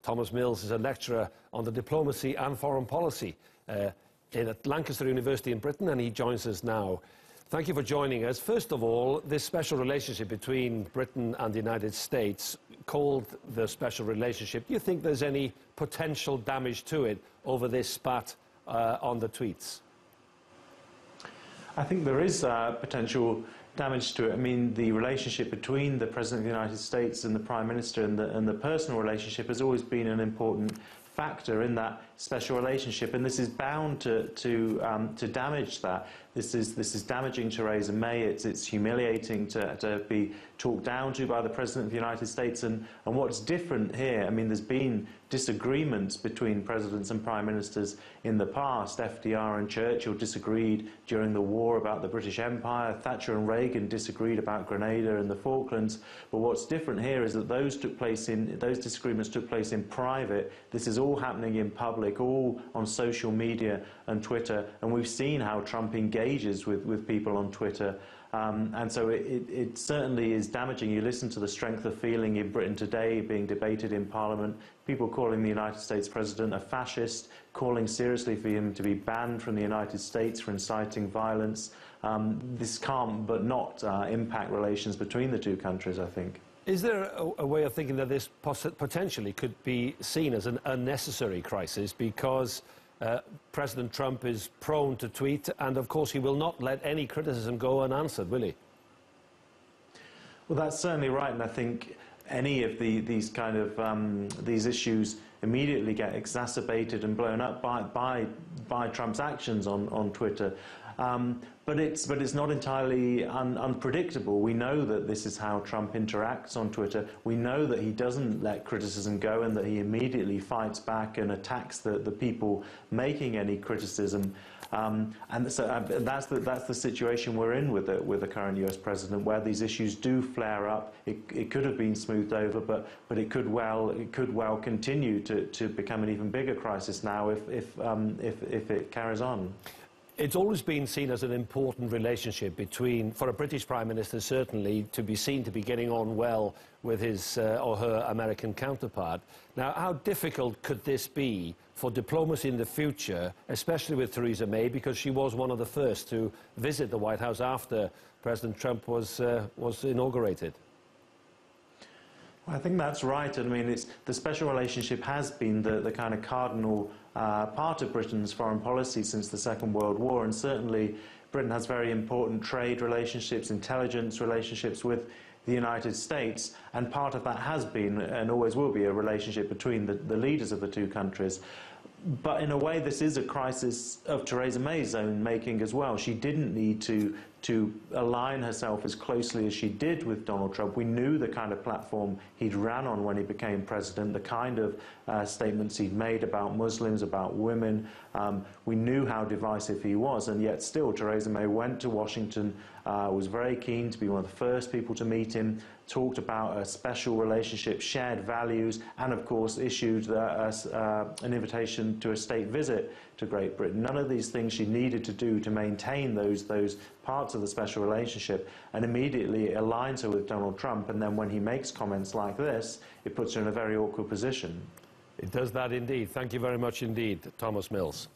Thomas Mills is a lecturer on the diplomacy and foreign policy at Lancaster University in Britain, and he joins us now. Thank you for joining us. First of all, this special relationship between Britain and the United States, called the special relationship, do you think there's any potential damage to it over this spat on the tweets? I think there is potential damage to it. I mean, the relationship between the President of the United States and the Prime Minister and the personal relationship has always been an important factor in that special relationship, and this is bound to damage that. This is damaging Theresa May. It's humiliating to be talked down to by the President of the United States. And what's different here, I mean, there's been disagreements between presidents and prime ministers in the past. FDR and Churchill disagreed during the war about the British Empire. Thatcher and Reagan disagreed about Grenada and the Falklands. But what's different here is that those disagreements took place in private. This is all happening in public, all on social media and Twitter, and we've seen how Trump engages with people on Twitter. And so it certainly is damaging. You listen to the strength of feeling in Britain today being debated in Parliament, people calling the United States President a fascist, calling seriously for him to be banned from the United States for inciting violence. This can't but not impact relations between the two countries, I think. Is there a way of thinking that this potentially could be seen as an unnecessary crisis because President Trump is prone to tweet, and of course he will not let any criticism go unanswered, will he? Well, that's certainly right, and I think any of these kind of these issues immediately get exacerbated and blown up by Trump's actions on Twitter. But it's not entirely unpredictable. We know that this is how Trump interacts on Twitter. We know that he doesn't let criticism go and that he immediately fights back and attacks the people making any criticism. And so that's the situation we're in with the current US president, where these issues do flare up. It could have been smoothed over, but it could well continue to become an even bigger crisis now if it carries on. It's always been seen as an important relationship between, for a British Prime Minister certainly, to be seen to be getting on well with his or her American counterpart. Now, how difficult could this be for diplomacy in the future, especially with Theresa May, because she was one of the first to visit the White House after President Trump was inaugurated? I think that's right. I mean, the special relationship has been the kind of cardinal part of Britain's foreign policy since the Second World War, and certainly Britain has very important trade relationships, intelligence relationships with the United States, and part of that has been and always will be a relationship between the leaders of the two countries. But in a way, this is a crisis of Theresa May's own making as well. She didn't need to align herself as closely as she did with Donald Trump. We knew the kind of platform he'd ran on when he became president, the kind of statements he'd made about Muslims, about women. We knew how divisive he was, and yet still Theresa May went to Washington, was very keen to be one of the first people to meet him, talked about a special relationship, shared values, and of course issued an invitation to a state visit to Great Britain. None of these things she needed to do to maintain those parts of the special relationship, and immediately it aligns her with Donald Trump, and then when he makes comments like this, it puts her in a very awkward position. It does that indeed. Thank you very much indeed, Thomas Mills.